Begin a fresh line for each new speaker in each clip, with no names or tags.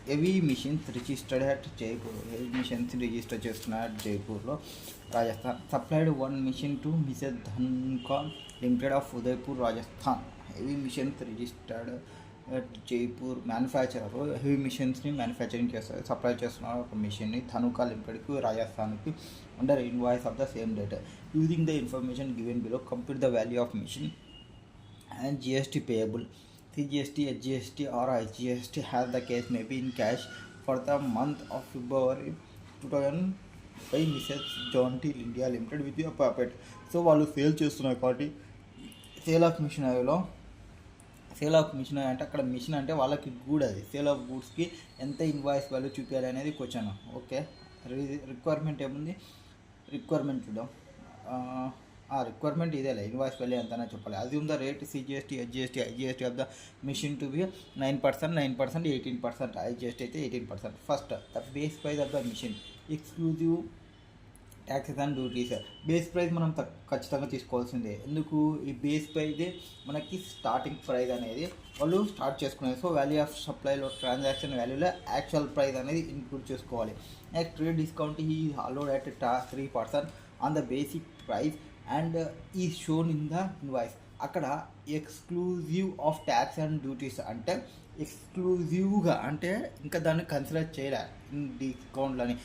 Heavy machines registered at Jaipur. Heavy machines register చేస్తున్న జైపూర్లో Rajasthan. Supplied one machine to Mrs Dhanka limited of Udaipur Rajasthan. Heavy machines registered at Jaipur. Manufacturer heavy మిషన్స్ని manufacturing చేస్తారు, supply చేస్తున్నారు ఒక మిషన్ని ధనుకా లిమిటెడ్కి రాజస్థాన్కి under invoice of the same date. Using the information given below compute the value of machine and GST payable. CGST, HGST or IGST has the case may be in cash for the month of February 2000 by Mrs. John T. India Limited with your puppet. So వాళ్ళు sale చేస్తున్నారు కాబట్టి sale of మిషనరీలో sale of machinery అంటే అక్కడ machine అంటే వాళ్ళకి గూడ్, అది sale of గూడ్స్కి ఎంత ఇన్వాయిస్ వాల్యూ చూపించాలి అనేది క్వశ్చన్. ఓకే, రిక్వైర్మెంట్ ఏముంది, రిక్వైర్మెంట్ చూద్దాం. ఆ రిక్వైర్మెంట్ ఇదేలే, ఇన్వాయిస్ వాల్యూ ఎంతనే చెప్పాలి. అది ఉందా rate CGST, HGST, IGST of the machine to be 9%, 9%, 18%. IGST అయితే 18%. First the base price of the machine exclusive taxes and duties. Base price మనం ఖచ్చితంగా తీసుకోవాల్సిందే. ఎందుకు ఈ బేస్ ప్రైజ్ మనకి స్టార్టింగ్ ప్రైస్ అనేది వాళ్ళు స్టార్ట్ చేసుకునేది. సో వాల్యూ ఆఫ్ సప్లైలో ట్రాన్సాక్షన్ వాల్యూలో యాక్చువల్ ప్రైస్ అనేది ఇంక్లూడ్ చేసుకోవాలి. నెక్స్ట్ ట్రేడ్ డిస్కౌంట్ ఈ allowed at 3% on the basic price and ఈ షోన్ ఇన్ ద ఇన్వాయిస్. అక్కడ exclusive of tax and duties అంటే ఎక్స్క్లూజివ్గా అంటే ఇంకా దాన్ని కన్సిడర్ చేయలే డిస్కౌంట్లని,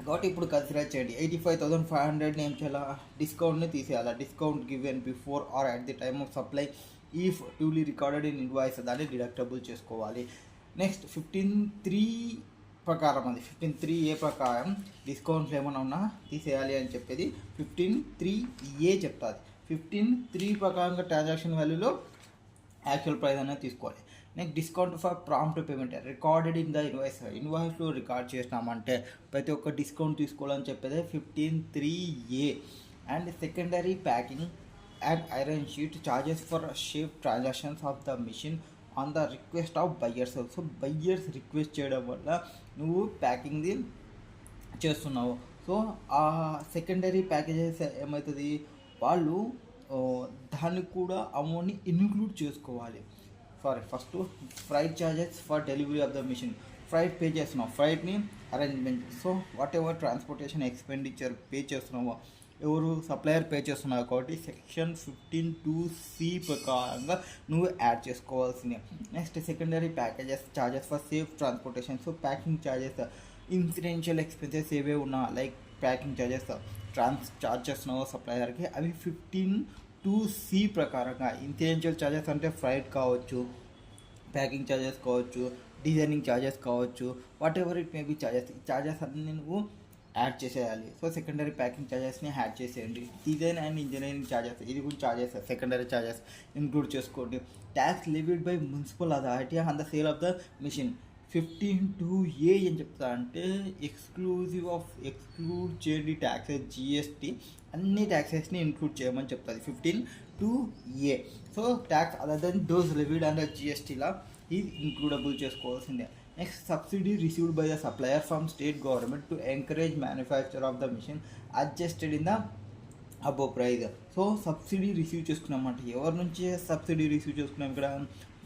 కాబట్టి ఇప్పుడు కన్సిడర్ చేయండి. 85,500 ఏం చేయాలా, డిస్కౌంట్ని తీసేయాలా. Discount given before or at the time of supply if duly recorded in invoice దాన్ని డిడక్టబుల్ చేసుకోవాలి. నెక్స్ట్ 15(3) ప్రకారం, అది 15(3)A ప్రకారం డిస్కౌంట్స్ ఏమైనా ఉన్నా తీసేయాలి అని చెప్పేది 15(3)A చెప్తుంది. 15(3) ప్రకారంగా ట్రాన్సాక్షన్ వాల్యూలో యాక్చువల్ ప్రైస్ అనేది తీసుకోవాలి. Next discount for prompt payment recorded in the invoice. ఇన్వాయిస్లో రికార్డ్ చేసినామంటే ప్రతి ఒక్క డిస్కౌంట్ తీసుకోవాలని చెప్పేది 15(3)A. And secondary packing and iron sheet charges for shape transactions of the machine on the request of buyers. So buyers request చేయడం వల్ల నువ్వు ప్యాకింగ్ది చేస్తున్నావు. సో ఆ సెకండరీ ప్యాకేజెస్ ఏమవుతుంది, వాళ్ళు దాన్ని కూడా అమౌంట్ని ఇన్క్లూడ్ చేసుకోవాలి. First freight charges for delivery of the machine. Freight pay చేస్తున్నావు, ఫ్రైట్ని arrangement. So whatever transportation expenditure pay చేస్తున్నావో ఎవరు సప్లయర్ పే చేస్తున్నారు కాబట్టి సెక్షన్ 15(2)C ప్రకారంగా నువ్వు యాడ్ చేసుకోవాల్సిందే. Next secondary packages charges for safe transportation. So packing charges, ఇన్సిడెన్షియల్ expenses ఏవే ఉన్నా లైక్ ప్యాకింగ్ ఛార్జెస్ చార్జ్ చేస్తున్నావు సప్లయర్కి, అవి 15(2)C ప్రకారంగా. ఇన్సిడెన్షియల్ ఛార్జెస్ అంటే ఫ్రైట్ కావచ్చు, ప్యాకింగ్ ఛార్జెస్ కావచ్చు, డిజైనింగ్ ఛార్జెస్ కావచ్చు, whatever it may be charges. ఈ ఛార్జెస్ అన్నీ నువ్వు యాడ్ చేసేయాలి. సో సెకండరీ ప్యాకింగ్ ఛార్జెస్ని యాడ్ చేసేయండి. డిజైన్ అండ్ ఇంజనీరింగ్ ఛార్జెస్, ఇది కూడా ఛార్జెస్ సెకండరీ ఛార్జెస్ ఇంక్లూడ్ చేసుకోండి. Tax levied by municipal authority on the sale of the machine. 15(2)A అని చెప్తా అంటే ఎక్స్క్లూడ్ చేయండి ట్యాక్సెస్, GST అన్ని ట్యాక్సెస్ని ఇంక్లూడ్ చేయమని చెప్తుంది 15(2)A. So tax other than those levied and GSTలా ఇది ఇంక్లూడబుల్ చేసుకోవాల్సిందే. Next, subsidy received by the supplier from state government to encourage manufacture of the machine adjusted in the above price. So subsidy receive చేసుకున్నామంటే ఎవరి నుంచి subsidy receive చేసుకున్నాం, ఇక్కడ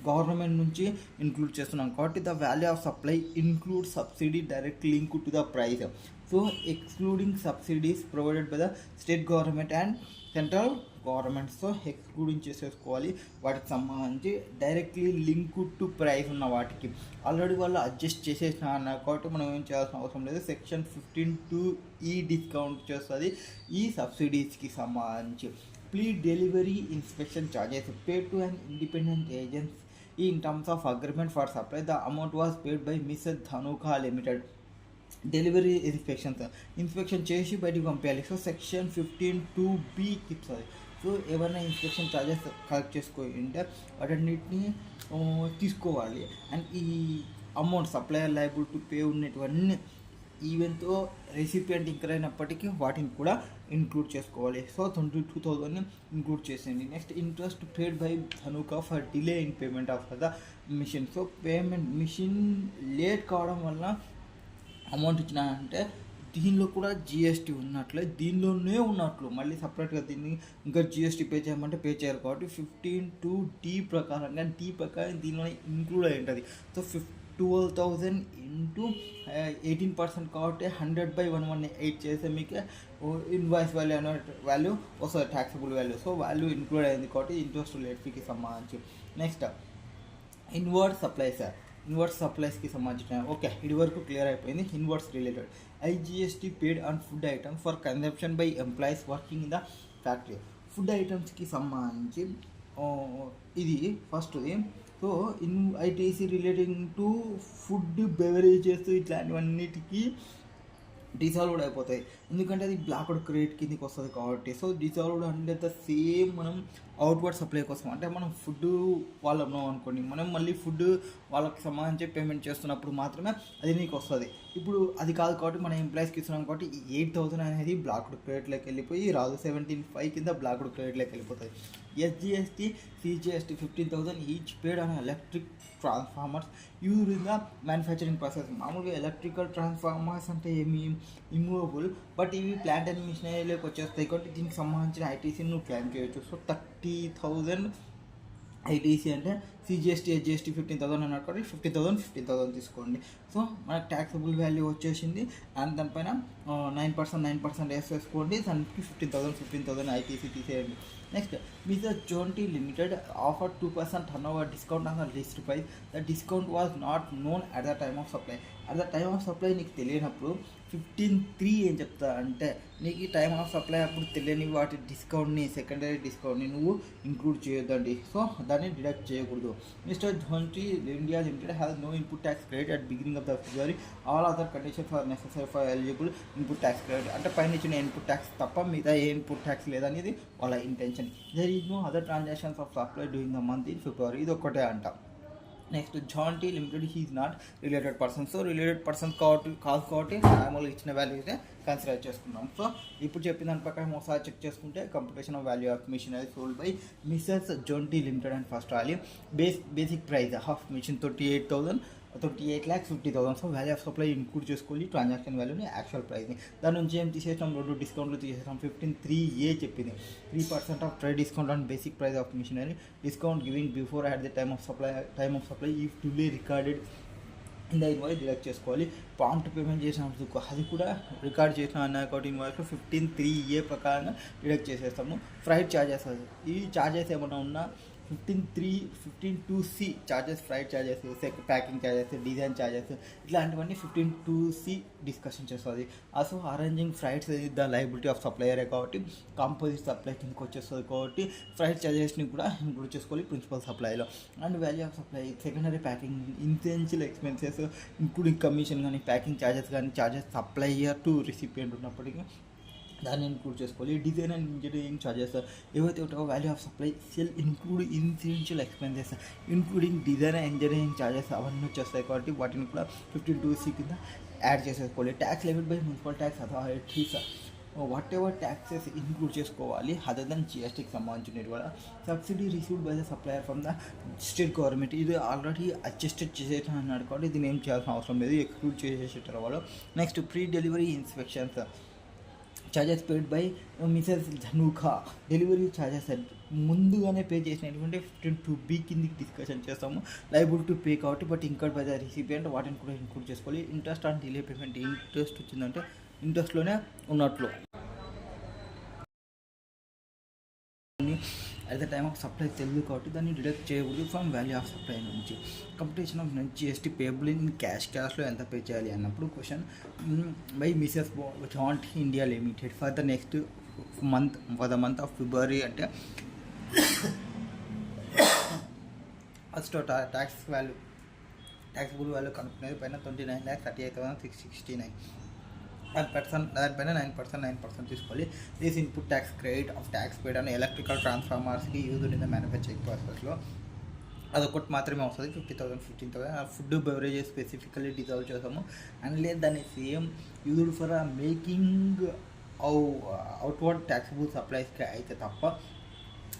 government నుంచి include చేస్తున్నాం కాబట్టి the value of supply include subsidy direct link to the price. So excluding subsidies provided by the state government and central government. So excluding చేసేసుకోవాలి వాటికి సంబంధించి డైరెక్ట్లీ లింక్ టు ప్రైస్ ఉన్న వాటికి. ఆల్రెడీ వాళ్ళు adjust చేసేసిన అన్నారు కాబట్టి మనం ఏం చేయాల్సిన అవసరం లేదు. సెక్షన్ 15(2)E డిస్కౌంట్ చేస్తుంది ఈ సబ్సిడీస్కి సంబంధించి. Pre delivery inspection charges paid to and independent agency in terms of agreement for supply. The amount was paid by Mrs. Dhanuka Limited. Delivery inspection చేసి బయటికి పంపించాలి. సో సెక్షన్ 15(2)B ఇస్తుంది. So ఏమైనా inspection charges collect చేసుకుంటే వాటన్నిటిని తీసుకోవాలి. And ఈ amount supplier liable to pay ఉన్నటువన్నీ ఈవెన్తో రెసిపియంట్ ఇంకర్ అయినప్పటికీ వాటిని కూడా ఇంక్లూడ్ చేసుకోవాలి. సో 22,000 ఇంక్లూడ్ చేసేయండి. Next interest paid by Dhanuka for delay in payment of the machine. So payment machine late కావడం వల్ల అమౌంట్ ఇచ్చిన అంటే దీనిలో కూడా GST ఉన్నట్లే, దీనిలోనే ఉన్నట్లు మళ్ళీ సపరేట్గా దీన్ని ఇంకా GST పే చేయమంటే పే చేయరు కాబట్టి 15(2)D ప్రకారంగా D ప్రకారం దీనిలో ఇంక్లూడ్ అయి ఉంటుంది. సో 12,000 ఇంటూ 18% కాబట్టి 100/118 చేస్తే మీకు ఇన్వాయిస్ వాల్యూ అనే వాల్యూ వస్తుంది, taxable value. So value include అయింది కాబట్టి ఇంట్రెస్ట్ లేట్ ఫీకి సంబంధించి. నెక్స్ట్ ఇన్వర్స్ సప్లైస్కి సంబంధించిన ఓకే, ఇది వరకు క్లియర్ అయిపోయింది. Inverse related IGST paid on food items for consumption by employees working in the factory. Food ఐటమ్స్కి సంబంధించి ఇది ఫస్ట్ది. So ITC relating to food beverages ఇట్లాంటివన్నిటికీ డిసాల్వ్డ్ అయిపోతాయి, ఎందుకంటే అది బ్లాక్అవుట్ క్రెడిట్ కిందకి వస్తుంది కాబట్టి. సో డిసాల్వ్డ్ అంటే ద సేమ్ మనం అవుట్వర్డ్ సప్లై కోసం, అంటే మనం ఫుడ్ వాళ్ళు ఉన్నాం అనుకోండి, మనం మళ్ళీ ఫుడ్ వాళ్ళకి సంబంధించి పేమెంట్ చేస్తున్నప్పుడు మాత్రమే అది నీకు వస్తుంది. ఇప్పుడు అది కాదు కాబట్టి మనం ఎంప్లాయీస్కి ఇస్తున్నాం కాబట్టి 8,000 అనేది బ్లాక్డ్ క్రెడిట్లోకి వెళ్ళిపోయి రాదు, 17,500 కింద బ్లాక్డ్ క్రెడిట్లోకి వెళ్ళిపోతుంది. SGST CGST 15,000 each paid on electric transformers use in the manufacturing process. మామూలుగా ఎలక్ట్రికల్ ట్రాన్స్ఫార్మర్స్ అంటే ఏమి ఇమూవబుల్, బట్ ఇవి ప్లాంట్ అండ్ మిషనరీలోకి వచ్చేస్తాయి కాబట్టి దీనికి సంబంధించిన ఐటీసీని నువ్వు క్లెయిమ్ చేయొచ్చు. సో 30,000 ఐటీసీ అంటే సిజిఎస్టీ హెచ్జిఎస్టీ 15,000 అన్నారు కాబట్టి 15,000 తీసుకోండి. సో మనకు ట్యాక్సబుల్ వాల్యూ వచ్చేసింది. అండ్ దానిపైన 9% వేసేసుకోండి, దానికి 15,000 ఐటీసీ తీసేయండి. Next mister Jonty limited offer 2% turnover discount on the list price. The discount was not known at the time of supply. At the time of supply నీకు తెలియనప్పుడు 15,300 ఏం చెప్తా అంటే నీకు ఈ టైమ్ ఆఫ్ సప్లై అప్పుడు తెలియని వాటి డిస్కౌంట్ని, సెకండరీ డిస్కౌంట్ని నువ్వు ఇంక్లూడ్ చేయొద్దండి. సో దాన్ని డిడక్ట్ చేయకూడదు. Mister Jonty India limited has no input tax credit at beginning of the February. All other conditions are necessary for eligible input tax credit. అంటే పైన ఇచ్చిన ఇన్పుట్ ట్యాక్స్ తప్ప మిగతా ఏ ఇన్పుట్ ట్యాక్స్ లేదనేది వాళ్ళ intention. There is no other transactions of supply during the month in February. ఇది ఒక్కటే అంట. Next Jonty limited he is not related person. So related person కాబట్టి మామూలుగా ఇచ్చిన వాల్యూనే కన్సిడర్ చేసుకున్నాం. సో ఇప్పుడు చెప్పిన దాని ప్రకారం ఒకసారి చెక్ చేసుకుంటే computation of value of machine అది sold by Mrs Jonty limited and first రాలి. Basic price of machine 38,50,000. So value of supply include చేసుకోవాలి, ట్రాన్సాక్షన్ వాల్యూని, యాక్చువల్ ప్రైస్ని. దాని నుంచి ఏం తీసేసాం, 2 డిస్కౌంట్లు తీసేసాం. 15,300 చెప్పింది. 3% of trade discount on basic price of machinery. Discount giving before at the time of supply if duly recorded in the invoice deduct చేసుకోవాలి. ప్రాంప్ట్ పేమెంట్ చేసినందుకు అది కూడా రికార్డ్ చేసిన అన్న కాబట్టి ఇన్వాయిస్లో 15,300 ప్రకారంగా డిడక్ట్ చేసేస్తాము. ఫ్రైట్ ఛార్జెస్, ఈ ఛార్జెస్ ఏమైనా ఉన్నా 15,2C charges, freight charges, packing charges, design charges, ఇట్లాంటివన్నీ 15,2C డిస్కషన్ చేస్తుంది. So arranging freights the liability of సప్లయరే కాబట్టి కాంపోజిట్ సప్లై కిందకి వచ్చేస్తుంది కాబట్టి ఫ్రైట్ ఛార్జెస్ని కూడా ఇంక్లూడ్ చేసుకోవాలి ప్రిన్సిపల్ సప్లైలో. And value of supply, secondary packing, incidental expenses including commission కానీ, ప్యాకింగ్ ఛార్జెస్ కానీ, ఛార్జెస్ సప్లయర్ టు రిసిపియంట్ ఉన్నప్పటికీ దాన్ని ఇంక్లూడ్ చేసుకోవాలి. డిజైన్ అండ్ ఇంజనీరింగ్ ఛార్జెస్ ఏవైతే ఉంటాయో value of supply sell include incidental expenses including design and engineering charges అవన్నీ వచ్చేస్తాయి కాబట్టి వాటిని కూడా 15,2C కింద యాడ్ చేసేసుకోవాలి. Tax levied by municipal tax authorities, whatever taxes include చేసుకోవాలి అదర్ దెన్ జిఎస్టీకి సంబంధించినవి కూడా. Subsidy received by the supplier from the state government, ఇది ఆల్రెడీ అడ్జస్టెడ్ చేసేట అన్నాడు కాబట్టి దీన్ని ఏం చేయాల్సిన అవసరం లేదు, ఎక్స్క్లూడ్ చేసేటారు వాళ్ళు. Next pre delivery inspections charges paid by Mrs Dhanukha. Delivery charges ముందుగానే పే చేసినటువంటి 15,2B కిందకి డిస్కషన్ చేస్తాము. లైబుల్ టు పే కాబట్టి but incurred by the recipient, వాటిని కూడా ఇంక్లూడ్ చేసుకోవాలి. Interest on delay payment, interest వచ్చిందంటే ఇంట్రెస్ట్లోనే ఉన్నట్లు. At the time of supply తెలియదు కాబట్టి దాన్ని డిడక్ట్ చేయకూడదు ఫ్రమ్ వాల్యూ ఆఫ్ సప్లై నుంచి. Computation of GST payable in క్యాష్లో ఎంత పే చేయాలి అన్నప్పుడు question by Mrs Jonty India limited for the next for the month of February అంటే ఫస్ట్ ట్యాక్సబుల్ వాల్యూ కనుక్కునేది పైన 29,38,669. దానిపైన 9% తీసుకోవాలి. This input tax credit of tax paid అని ఎలక్ట్రికల్ ట్రాన్స్ఫార్మర్స్కి యూజ్డ్ ఇన్ ద మ్యానుఫ్యాక్చరింగ్ ప్రాసెస్లో అదొకటి మాత్రమే వస్తుంది. 50,000 15,000 ఫుడ్ బెవరేజెస్ స్పెసిఫికల్లీ డిజాల్వ్ చేసాము. అండ్ లేదు దాన్ని same used for making outward taxable సప్లైస్కి అయితే తప్ప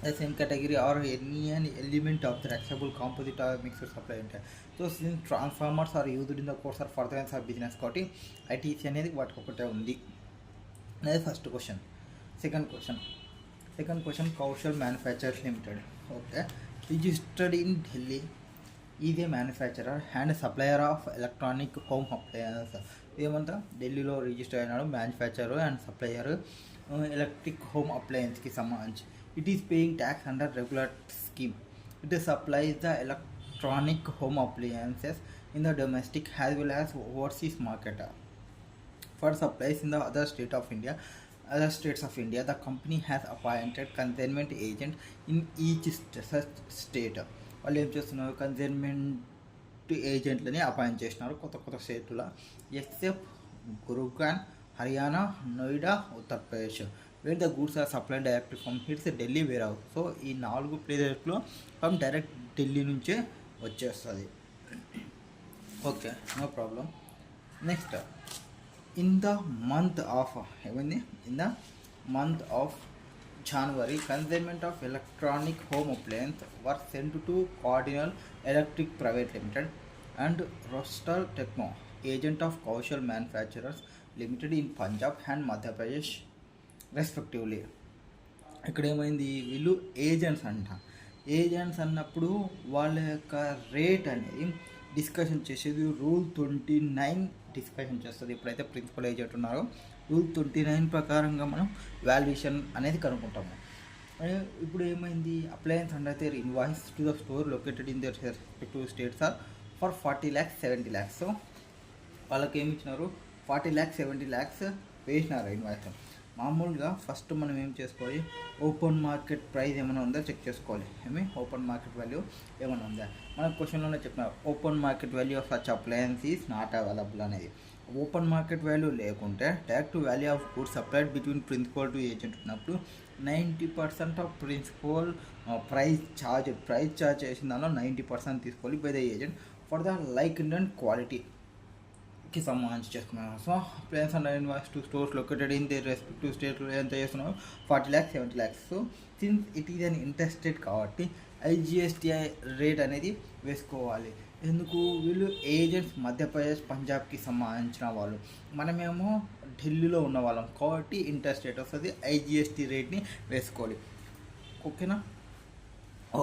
the same category or any element of the taxable composite or mixed supply ఉంటాయి. So since transformers are used in the course of furtherance of business కాబట్టి ITC అనేది వాటికి ఒకటే ఉంది అనేది first question. Second question Kaushal manufactures limited okay registered in Delhi is a manufacturer and supplier of electronic home appliance. ఏమంతా ఢిల్లీలో register అయినాడు, manufacturer and supplier electric home అప్లయన్స్కి సంబంధించి. It is paying tax under regular scheme. It supplies the electronic home appliances in the domestic as well as overseas market. For supplies in the other states of India, the company has appointed consignment agent in each state. వాళ్ళు ఏం చేస్తున్నారు, consignment ఏజెంట్లని appoint చేసినారు కొత్త స్టేట్లో, except Gurugram, Haryana, Noida, Uttar Pradesh, wear the goods are supplied direct from hits Delhi wear house. So ఈ 4 ప్లేసెస్లో from direct Delhi నుంచే వచ్చేస్తుంది. Okay, no problem. Next, in the month of January, consignment of electronic home appliance were sent to Cardinal Electric Private Limited and Rostal Techno, agent of Kaushal Manufacturers Limited in Punjab and Madhya Pradesh respectively. ఇక్కడ ఏమైంది, వీళ్ళు agents అన్నప్పుడు వాళ్ళ యొక్క rate అనేది discussion చేసేది rule 29 discussion చేస్తుంది. ఎప్పుడైతే ప్రిన్సిపల్ ఏజెంట్ ఉన్నారో రూల్ 29 ప్రకారంగా మనం వాల్యుయేషన్ అనేది కనుక్కుంటాము. ఇప్పుడు ఏమైంది, appliances under their invoice to the store located in their respective states are for 40 lakhs 70 lakhs. So వాళ్ళకి ఏమి ఇచ్చినారు, 40 lakhs 70 lakhs వేసినారు ఇన్వాయిస్. మామూలుగా ఫస్ట్ మనం ఏం చేసుకోవాలి, ఓపెన్ మార్కెట్ ప్రైస్ ఏమైనా ఉందా చెక్ చేసుకోవాలి. ఓపెన్ మార్కెట్ వాల్యూ ఏమైనా ఉందా. మన క్వశ్చన్లోనే చెప్పినారు, open market value of such appliance is not available అనేది. ఓపెన్ మార్కెట్ వాల్యూ లేకుంటే direct value of goods supplied between principal to agent ఉన్నప్పుడు 90% ఆఫ్ ప్రిన్సిపల్ ప్రైస్ ఛార్జ్ చేసిన దానిలో 90% తీసుకోవాలి by the agent for the like and క్వాలిటీకి సంబంధించి చేసుకున్నాను. So planes and invoice to stores located in the respective స్టేట్లో ఎంత చేస్తున్నావు, 40 lakhs 70 lakhs. So since it is an interested కాబట్టి ఐజిఎస్టిఐ రేట్ అనేది వేసుకోవాలి. ఎందుకు, వీళ్ళు ఏజెంట్స్ మధ్యప్రదేశ్ పంజాబ్కి సంబంధించిన వాళ్ళు, మనమేమో ఢిల్లీలో ఉన్న వాళ్ళం కాబట్టి ఇంట్రెస్ట్ రేట్ వస్తుంది, ఐజిఎస్టీ రేట్ని వేసుకోవాలి. ఓకేనా.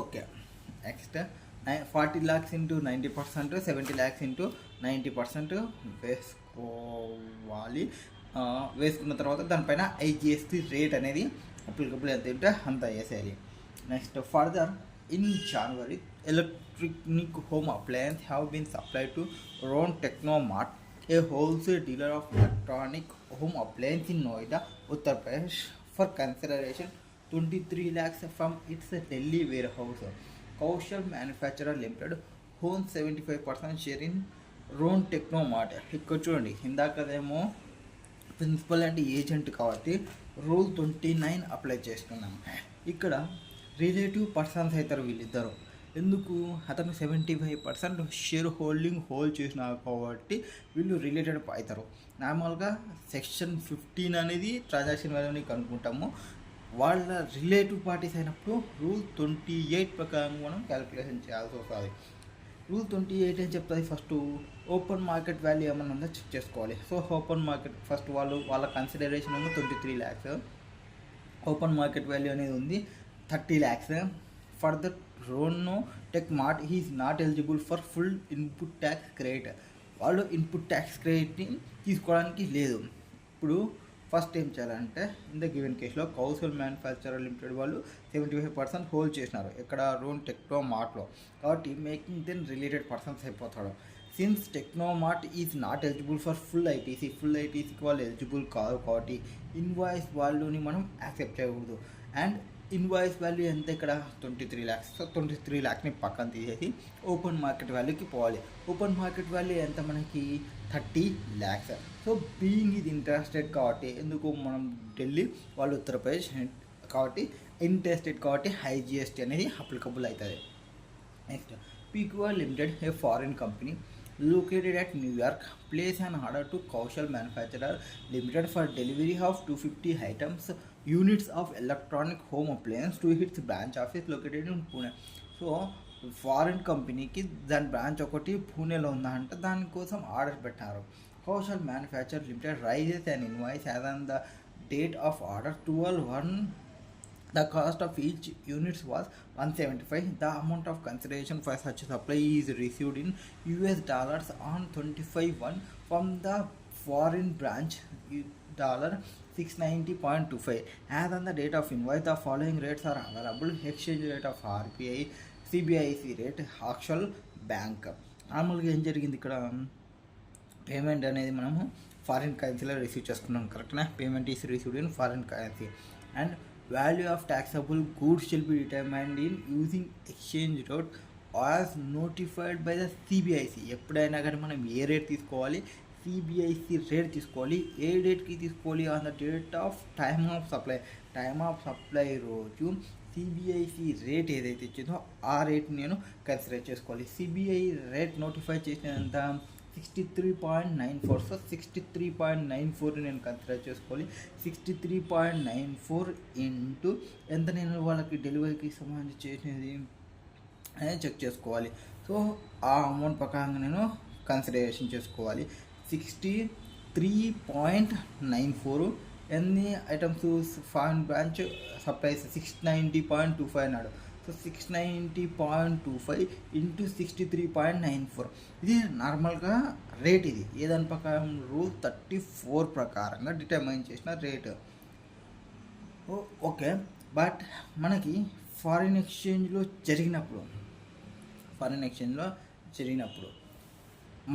Okay, next 40 lakhs into 90%, 70 lakhs into 90% వేసుకోవాలి. వేసుకున్న తర్వాత దానిపైన ఐజిఎస్టీ రేట్ అనేది అప్లికబుల్ ఎంత ఉంటే అంత వేసేయాలి. Next, further in January, electronic home appliances have been supplied to Ron Techno Mart, a wholesale dealer of electronic home appliances in Noida, Uttar Pradesh, for consideration 23 lakhs from its Delhi warehouse. Kaushal Manufacturer Limited owns 75% share in Ron Techno Mart. ఇక్కడ చూడండి, ఇందాకదేమో principal and agent కాబట్టి rule 29 apply చేస్తున్నాం. ఇక్కడ relative persons అవుతారు వీళ్ళిద్దరు. ఎందుకు, అతను 75% share hold చేసినారు కాబట్టి వీళ్ళు రిలేటెడ్ అవుతారు. నార్మల్గా సెక్షన్ 15 అనేది ట్రాన్సాక్షన్ వాల్యూని కనుక్కుంటాము. వాళ్ళ రిలేటివ్ పార్టీస్ అయినప్పుడు రూల్ 28 ప్రకారం మనం క్యాలిక్యులేషన్ చేయాల్సి వస్తుంది. రూల్ 28 అని చెప్తుంది, ఫస్ట్ ఓపెన్ మార్కెట్ వాల్యూ ఏమన్నా ఉందో చెక్ చేసుకోవాలి. సో ఓపెన్ మార్కెట్ ఫస్ట్ వాళ్ళ కన్సిడరేషన్ ఏమో 23 lakhs, ఓపెన్ మార్కెట్ వాల్యూ అనేది ఉంది 30 lakhs. For the Rono tech mart he is not eligible for full input tax credit. వాళ్ళు ఇన్పుట్ ట్యాక్స్ క్రెడిట్ని తీసుకోవడానికి లేదు. ఇప్పుడు ఫస్ట్ ఏం చేయాలంటే, ఇన్ ద గివెన్ కేసులో కౌశల్ మ్యానుఫ్యాక్చరర్ లిమిటెడ్ వాళ్ళు 75% హోల్డ్ చేసినారు ఇక్కడ రోన్ టెక్నో మార్ట్లో, కాబట్టి మేకింగ్ దెన్ రిలేటెడ్ పర్సన్స్ అయిపోతాడు. Since techno mart is not eligible for full ఐటీసీకి వాళ్ళు ఎలిజిబుల్ కాదు కాబట్టి ఇన్వాయిస్ వాల్యూని మనం యాక్సెప్ట్ చేయకూడదు. అండ్ ఇన్వాయిస్ వాల్యూ ఎంత ఇక్కడ 23 lakhs. సో 23 lakhsని పక్కన తీసేసి ఓపెన్ మార్కెట్ వాల్యూకి పోవాలి. ఓపెన్ మార్కెట్ వాల్యూ ఎంత మనకి 30 lakhs. సో బీయింగ్ ఇది ఇంట్రెస్టెడ్ కాబట్టి, ఎందుకు మనం ఢిల్లీ వాళ్ళు ఉత్తరప్రదేశ్ కాబట్టి ఇంట్రెస్టెడ్ కాబట్టి ఐజిఎస్టీ అనేది అప్లికబుల్ అవుతుంది. Next, PQR limited A foreign company located at New York place an order to Kaushal Manufacturer Limited for delivery of 250 items units of electronic home appliance to its branch office located in Pune. So foreign కంపెనీకి దాని branch ఒకటి పూణేలో ఉందంటే దానికోసం order పెట్టారు. Kaushal manufacture limited raises and invoice as on the date of order 12/1 The cost of each unit was 175. The amount of consideration for such supply is received in US dollars on 25/1 from the foreign branch dollar 690.25. As on the date of invoice, the following rates are available: exchange rate of RBI, CBIC rate, actual bank. నార్మల్గా ఏం జరిగింది ఇక్కడ, payment అనేది మనము foreign కరెన్సీలో receive చేసుకున్నాం, కరెక్ట్నా? Payment is received in foreign currency and value of taxable goods shall be determined in using exchange rate as notified by the CBIC. ఎప్పుడైనా కానీ మనం ఏ రేట్ తీసుకోవాలి, CBIC రేట్ తీసుకోవాలి. ఏ డేట్కి తీసుకోవాలి? On the date of time of supply రోజు CBIC rate ఏదైతే ఇచ్చిందో ఆ రేట్ నేను కన్సిడర్ చేసుకోవాలి. CBI రేట్ నోటిఫై చేసినంత 63.94. సో 63.94 నేను కన్సిడర్ చేసుకోవాలి. 63.94 ఇంటూ ఎంత నేను వాళ్ళకి డెలివరీకి సంబంధించి చేసినది అనేది చెక్ చేసుకోవాలి. సో ఆ అమౌంట్ ప్రకారంగా నేను కన్సిడరేషన్ చేసుకోవాలి. 63.94 ఎన్ని ఐటమ్స్ ఫారిన్ బ్రాంచ్ సప్లైస్ 690.25 అన్నాడు. సో 690.25 ఇంటూ 63.94 ఇది నార్మల్గా రేట్. ఇది ఏదాని ప్రకారం? రూల్ 34 ప్రకారంగా డిటర్మైన్ చేసిన రేట్. ఓకే, బట్ మనకి ఫారిన్ ఎక్స్చేంజ్లో జరిగినప్పుడు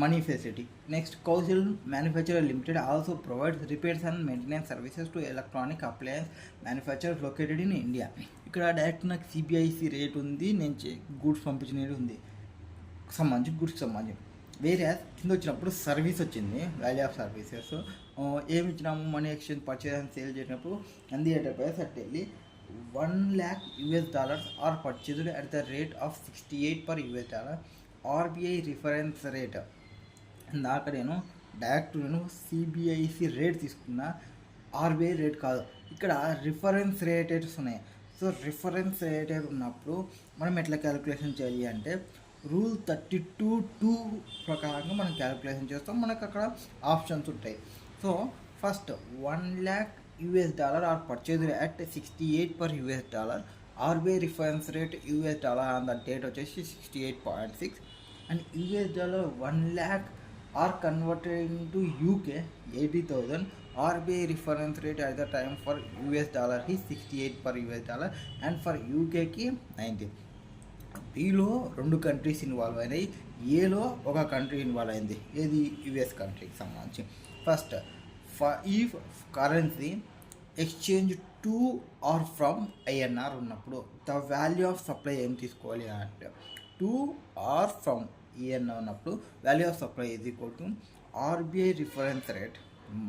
money facility. Next, Kaushal Manufacturer Limited also provides repairs and maintenance services to electronic appliance manufacturers located in India. ఇక్కడ డైరెక్ట్ నాకు CBIC రేట్ ఉంది, నేను గూడ్స్ పంపించినది ఉంది, గూడ్స్కి సంబంధించి. వేరే కింద వచ్చినప్పుడు సర్వీస్ వచ్చింది, వాల్యూ ఆఫ్ సర్వీసెస్ ఏమి ఇచ్చినాము, money exchange purchase and sale చేసినప్పుడు అంది ఎంటర్ప్రైజ్ అట్ వెళ్ళి $1,00,000 are purchased at the rate of 68 per $. RBI reference rate దాకా నేను CBIC రేట్ తీసుకున్నా, RBI రేట్ కాదు. ఇక్కడ రిఫరెన్స్ రేటెడ్స్ ఉన్నాయి. సో రిఫరెన్స్ రేటెడ్ ఉన్నప్పుడు మనం ఎట్లా క్యాలిక్యులేషన్ చేయాలి అంటే రూల్ 32(2) ప్రకారంగా మనం క్యాలిక్యులేషన్ చేస్తాం. మనకు అక్కడ ఆప్షన్స్ ఉంటాయి. So first $1,00,000 are purchased at 68 per $. RBI reference rate $, on the date వచ్చేసి 68.6 and $1 lakh are converted into UK 80,000. RBI reference rate at the time for $, is 68 per $, and for UKకి 90. Bలో 2 countries involve అయినాయి, ఏలో ఒక country involve అయింది, ఏది US కంట్రీకి సంబంధించి. ఫస్ట్, ఈ currency exchange to or from INR ఉన్నప్పుడు ద వాల్యూ ఆఫ్ సప్లై ఏం తీసుకోవాలి అంటే టు ఆర్ ఫ్రమ్ INR ఉన్నప్పుడు value of supply is equal to RBI reference rate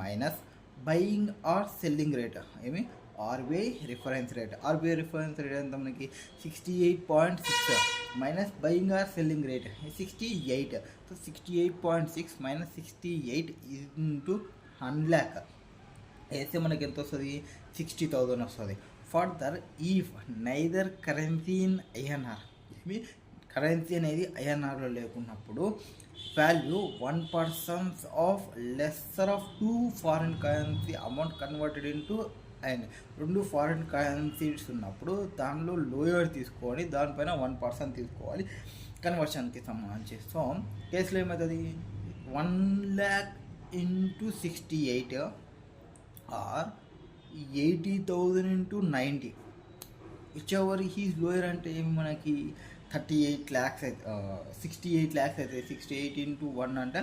minus buying or selling rate. ఏమి? RBI reference rate. RBI reference rate ఎంత మనకి 68.6 minus buying or selling rate 68. So 68.6 minus 68 into 1 lakh వేస్తే మనకి ఎంత వస్తుంది? 60,000 వస్తుంది. Further if neither currency in INR, ఏమి currency అనేది INRలో లేకున్నప్పుడు value 1% of lesser of 2 foreign currency amount converted into and 2 foreign currencies ఉన్నప్పుడు దానిలో లోయర్ తీసుకొని దానిపైన 1% తీసుకోవాలి కన్వర్షన్కి సంబంధించి. సో కేసులో ఏమవుతుంది? 1 lakh into 68 or 80,000 into 90, whichever is lower అంటే ఏమి మనకి 38 lakhs అయితే 68 lakhs అవుతుంది. 68 ఇంటూ 1 అంటే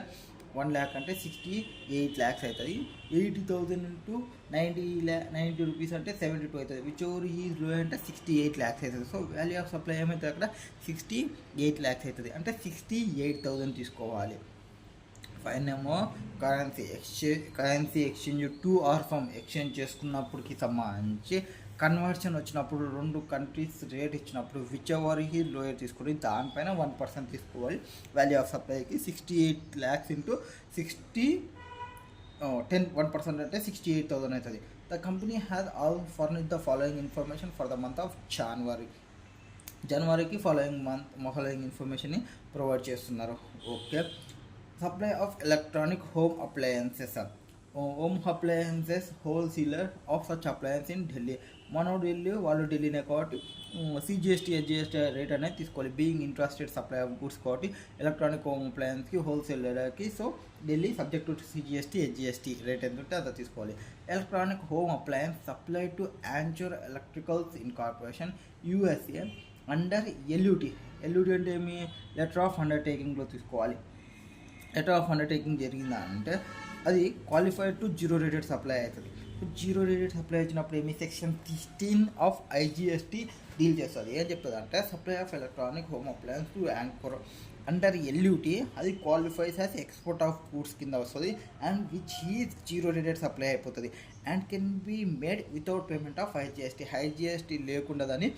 1 lakh అంటే 68 lakhs అవుతుంది. 80,000 ఇంటూ 90 రూపీస్ అంటే 72 అవుతుంది. విచ్ ఎవర్ హీస్ లోయర్ అంటే 68 lakhs అవుతుంది. సో వాల్యూ ఆఫ్ సప్లై ఏమవుతుంది అక్కడ 68 lakhs అవుతుంది, అంటే 68,000 తీసుకోవాలి. ఫైన్ ఏమో currency exchange to or from exchange చేసుకున్నప్పటికి సంబంధించి కన్వర్షన్ వచ్చినప్పుడు 2 కంట్రీస్ రేట్ ఇచ్చినప్పుడు విచ్ ఎవర్ హీ లోయర్ తీసుకుని దానిపైన 1% తీసుకోవాలి. వాల్యూ ఆఫ్ సప్లైకి 68 lakhs ఇంటూ 1% అంటే 68,000 అవుతుంది. The company has all furnished the following information for the month of జనవరికి ఫాలోయింగ్ ఇన్ఫర్మేషన్ని ప్రొవైడ్ చేస్తున్నారు. Okay, supply of electronic home appliances. Home appliances wholesaler of such appliance in Delhi మనోడు వెళ్ళి వాళ్ళు ఢిల్లీనే కాబట్టి సిజిఎస్టీ హెచ్జిఎస్టీ రేట్ అనేది తీసుకోవాలి. Being interested supply of goods కాబట్టి ఎలక్ట్రానిక్ హోమ్ అప్లయన్స్కి హోల్సేలర్కి so Delhi subject to CGST HGST rate ఎంత ఉంటే అంత తీసుకోవాలి. Electronic home appliance supply to Anchor electricals incorporation USA under LUT అంటే ఏమి లెటర్ ఆఫ్ అండర్టేకింగ్లో తీసుకోవాలి. లెటర్ ఆఫ్ అండర్టేకింగ్ జరిగిందా అంటే అది qualified to zero rated supply అవుతుంది. జీరో రేటెడ్ సప్లై వచ్చినప్పుడు ఏమి సెక్షన్ 16 ఆఫ్ ఐజిఎస్టీ డీల్ చేస్తుంది. ఏం చెప్తుంది అంటే supply of electronic home appliance to anchor under LUT అది qualifies as export of goods కింద వస్తుంది and which is zero rated supply అయిపోతుంది and can be made without payment of IGST లేకుండా దాన్ని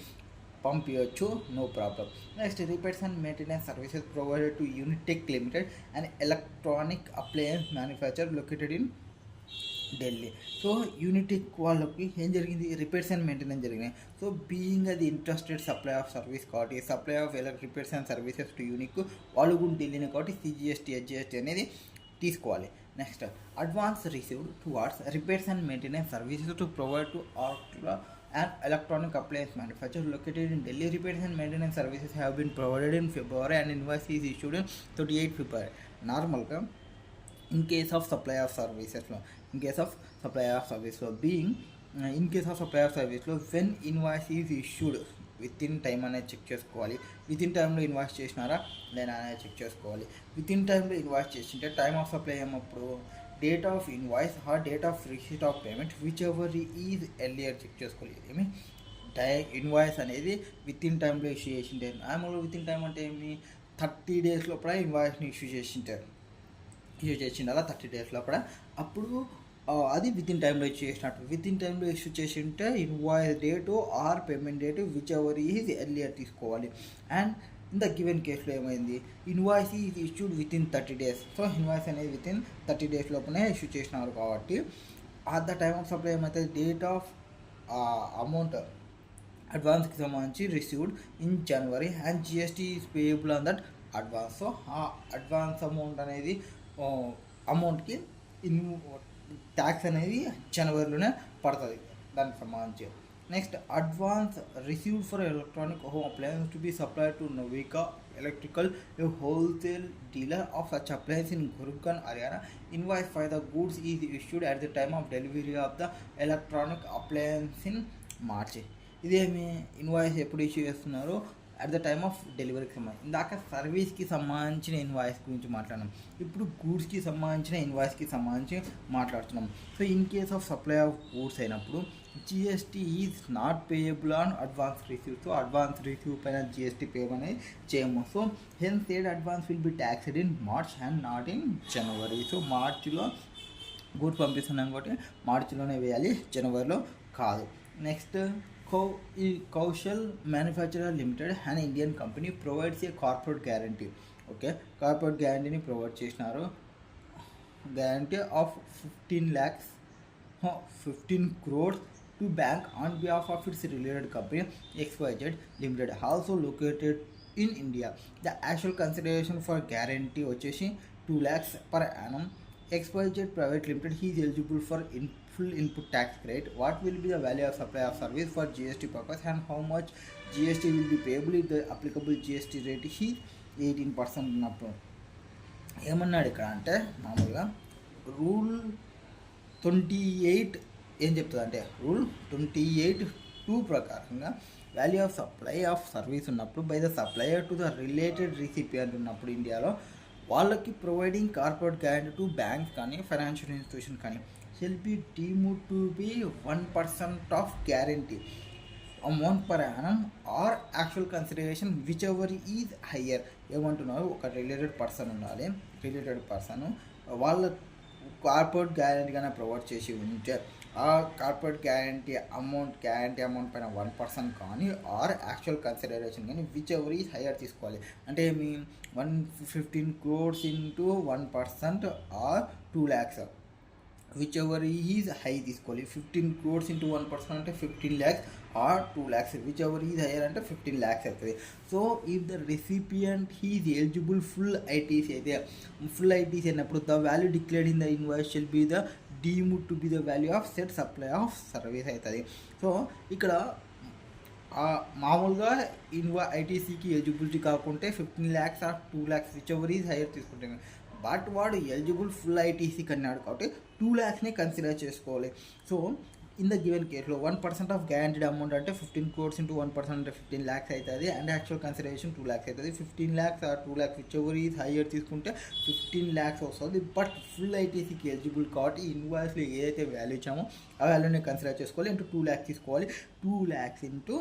పంపించవచ్చు, no problem. Next repairs and maintenance services provided to Unitech limited and electronic appliance manufacture located in Delhi. So Unitech వాళ్ళకి ఏం జరిగింది, repairs and maintenance జరిగినాయి. So being అది interested supply of service కాబట్టి supply of repairs and services to unique వాళ్ళు కూడా ఢిల్లీని కాబట్టి సిజిఎస్టీ హెచ్జిఎస్టీ అనేది తీసుకోవాలి. Next advance received towards repairs and maintenance services to provide to and electronic appliance manufacturer located in Delhi. Repairs and maintenance services have been provided in February and invoice is issued in 38 February. Normal in case of supply of services law, in case of supply of service law being in case of supply of service law when invoice is issued within time అనేది check చేసుకోవాలి. Within టైంలో invoice చేసినారా లేదా అనేది check చేసుకోవాలి. Within టైంలో invoice చేసింటే time of supply ఏమప్పుడు date of invoice or date of receipt of payment whichever is earlier check చేసుకోవాలి. ఏమి ఇన్వాయిస్ అనేది వితిన్ టైంలో ఇష్యూ చేసింటారు. మామూలుగా వితిన్ టైం అంటే ఏమి 30 days లోపల ఇన్వాయిస్ని ఇష్యూ చేసింటారు. అలా 30 days లోపల అప్పుడు అది వితిన్ టైంలో ఇష్యూ చేసినట్టు. వితిన్ టైంలో ఇష్యూ చేసింటే invoice date are payment date which ever is earlier తీసుకోవాలి. అండ్ ఇన్ ద గివెన్ కేసులో ఏమైంది, invoice is issued within 30 days. So invoice అనేది వితిన్ 30 days లోపలనే ఇష్యూ చేసినారు కాబట్టి at the time of supply ఏమవుతుంది, డేట్ ఆఫ్ అమౌంట్ అడ్వాన్స్కి సంబంధించి received in January and GST is payable on that advance. So ఆ advance amount అనేది అమౌంట్కి tax అనేది జనవరిలోనే పడుతుంది దానికి సంబంధించి. Next advance received for electronic home appliance to be supplied to Navika electrical a wholesale dealer of such appliance in Gurgaon Haryana. Invoice for the goods is issued at the time of delivery of the electronic appliance in March. ఇదేమి invoice ఎప్పుడు issue చేస్తున్నారు, at the time of డెలివరీకి సంబంధించి. ఇందాక సర్వీస్కి సంబంధించిన invoice గురించి మాట్లాడినాం, ఇప్పుడు గూడ్స్కి సంబంధించిన ఇన్వాయిస్కి సంబంధించి మాట్లాడుతున్నాం. So in case of supply of goods అయినప్పుడు GST is not payable on advance receive. So advance receive పైన జిఎస్టీ పేమెంట్ అనేది చేయము. So hence said advance will be taxed in March and not in January. So మార్చిలో goods పంపిస్తున్నాం కాబట్టి మార్చిలోనే వేయాలి, జనవరిలో కాదు. Next Kaushal manufacturer limited and Indian company provides a corporate guarantee. Okay, corporate గ్యారంటీని ప్రొవైడ్ చేసినారు. Guarantee of 15 crores to bank on behalf of its related company XYZ Limited, also located in India. The actual consideration for guarantee వచ్చేసి 2 lakhs per annum. XYZ Private Limited, he is eligible for full input tax credit. What will be the value of supply of service for GST purpose and how much GST will be payable if the applicable GST rate is 18% ఉన్నప్పుడు. ఏమన్నాడు ఇక్కడ అంటే మామూలుగా rule 28 ఏం చెప్తుంది అంటే rule 28(2) ప్రకారంగా value of supply of service ఉన్నప్పుడు by the supplier to the related recipient ఉన్నప్పుడు ఇండియాలో వాళ్ళకి providing corporate guarantee to banks కానీ ఫైనాన్షియల్ ఇన్స్టిట్యూషన్ కానీ shall be deemed to be 1% of guarantee amount per annum or actual consideration whichever is higher. ఏమంటున్నారు, ఒక related person ఉండాలి, related person వాళ్ళ corporate guarantee కానీ ప్రొవైడ్ చేసి ఉంటే ఆ కార్పొరేట్ గ్యారంటీ అమౌంట్ పైన 1% కానీ ఆర్ యాక్చువల్ కన్సిడరేషన్ కానీ విచ్ ఎవర్ ఈజ్ హయ్యర్ తీసుకోవాలి. అంటే మీ 115 crores into 1% or 2 lakhs whichever is high తీసుకోవాలి. 15 crores into 1% అంటే 15 lakhs or 2 lakhs whichever is higher అంటే 15 lakhs అవుతుంది. So if the recipient is eligible full ITC అయితే full ITC అయినప్పుడు the value declared in the invoice shall be the deemed to be the value of said supply of service అవుతుంది. So ఇక్కడ మామూలుగా ఐటీసీకి eligibility కాకుంటే 15 lakhs or 2 lakhs whichever is higher తీసుకుంటాం. But వాడు eligible full ఐటీసీకి అన్నాడు కాబట్టి 2 lakhsని కన్సిడర్ చేసుకోవాలి. సో ఇన్ ద గివెన్ కేసులో 1% ఆఫ్ గ్యారంటీడ్ అమౌంట్ అంటే 15 crores into 1% అంటే 15 lakhs అవుతుంది. అండ్ యాక్చువల్ కన్సిడరేషన్ 2 lakhs అవుతుంది. 15 lakhs or 2 lakhs whichever is higher తీసుకుంటే 15 lakhs వస్తుంది. బట్ ఫుల్ ఐటీసీకి ఎలిజిబుల్ కాబట్టి ఇన్వాయిస్లో ఏదైతే వాల్యూ ఇచ్చామో ఆ వాల్యూని కన్సిడర్ చేసుకోవాలి. ఇంటూ 2 lakhs తీసుకోవాలి. 2 lakhs ఇంటూ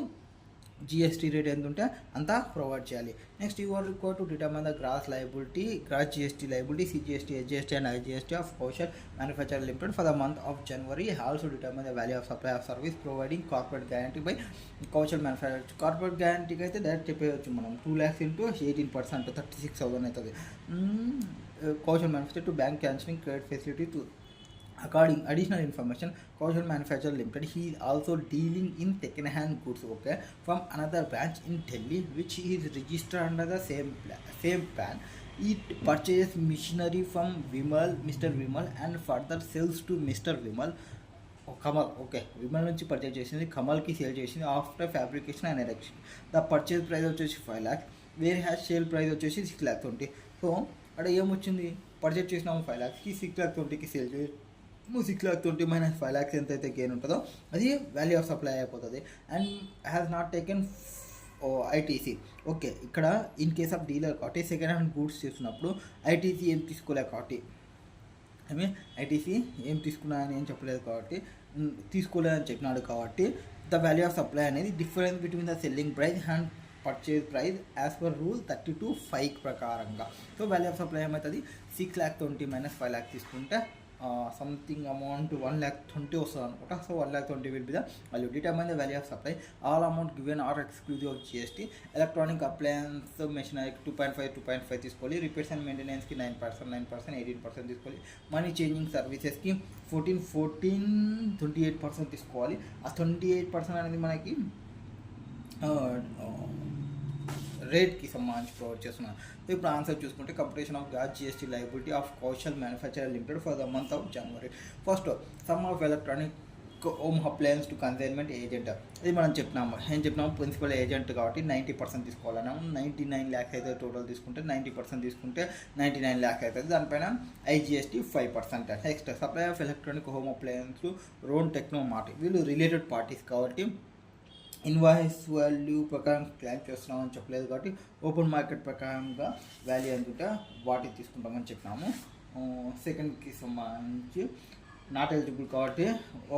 జిఎస్టీ రేట్ ఎంత ఉంటే అంతా ప్రొవైడ్ చేయాలి. Next you are required to determine the gross liability, gross GST liability, CGST, SGST and IGST of Kaushal manufacture limited for the month of January. Also determine the value of supply of service providing corporate guarantee by Kaushal manufacture. Corporate గ్యారంటీకి అయితే direct చెప్పేయచ్చు మనం 2 lakhs into 18% 36,000 అవుతుంది. Kaushal manufacture to bank cancelling credit facility to according additional information Kaushal Manufacturer Limited. He is also dealing in second hand goods from another branch in Delhi which is registered under the same plan. It purchases machinery from Mr. Vimal and further sells to Mr. Vimal. Kamal, okay, Vimal నుంచి purchase చేసింది, కమల్కి sale చేసింది after fabrication and erection. The purchase price వచ్చేసి 5 lakhs, where has sale price వచ్చేసి 6,20,000. So అక్కడ ఏమొచ్చింది, purchase చేసినాము 5 lakhsకి, 6,20,000కి sale చేసి 6,20,000 minus 5 lakhs ఎంతైతే గెయిన్ ఉంటుందో అది వాల్యూ ఆఫ్ సప్లై అయిపోతుంది. And has not taken ITC. Okay, ఇక్కడ ఇన్ కేస్ ఆఫ్ డీలర్ కాబట్టి సెకండ్ హ్యాండ్ గూడ్స్ చేస్తున్నప్పుడు ఐటీసీ ఏం తీసుకోలే కాబట్టి, ఐటీసీ ఏం తీసుకున్నా అని ఏం చెప్పలేదు కాబట్టి, తీసుకోలేదని చెప్పినాడు కాబట్టి ద వాల్యూ ఆఫ్ సప్లై అనేది difference between the selling price and purchase price as per rule 32(5) ప్రకారంగా. సో వాల్యూ ఆఫ్ సప్లై ఏమవుతుంది, 6,20,000 minus 5 lakhs తీసుకుంటే సంథింగ్ అమౌంట్ 1,20,000 వస్తుంది అనుకుంటా. So 1,20,000 will be the value. Determine the value of supply. All amount given are exclusive of GST. Electronic appliance మెషినరీకి 2.5 తీసుకోవాలి. Repairs and మెయింటెనెన్స్కి 9%, 18% తీసుకోవాలి. Money changing సర్వీసెస్కి 14, 28% తీసుకోవాలి. ఆ 28% అనేది మనకి రేట్కి సంబంధించి ప్రొవైడ్ చేస్తున్నాను. సో ఇప్పుడు ఆన్సర్ చూసుకుంటే computation of gross GST liability of Kaushal manufacture limited for the month of January. First some of electronic home appliance to consignment agent. ఇది మనం చెప్పినాము ప్రిన్సిపల్ ఏజెంట్ కాబట్టి 90% తీసుకోవాలన్నాము. 99 lakhs అయితే టోటల్ తీసుకుంటే 90% తీసుకుంటే 99 lakhs అవుతుంది. దానిపైన IGST 5%. Next supply of electronic home appliance Ron techno mart. వీళ్ళు రిలేటెడ్ పార్టీస్ కాబట్టి ఇన్వాయిస్ వాల్యూ ప్రకారం క్లైమ్ చేస్తున్నామని చెప్పలేదు కాబట్టి ఓపెన్ మార్కెట్ ప్రకారంగా వాల్యూ అనుకుంటే వాటికి తీసుకుంటామని చెప్పినాము. సెకండ్కి సంబంధించి నాట్ ఎలిజిబుల్ కాబట్టి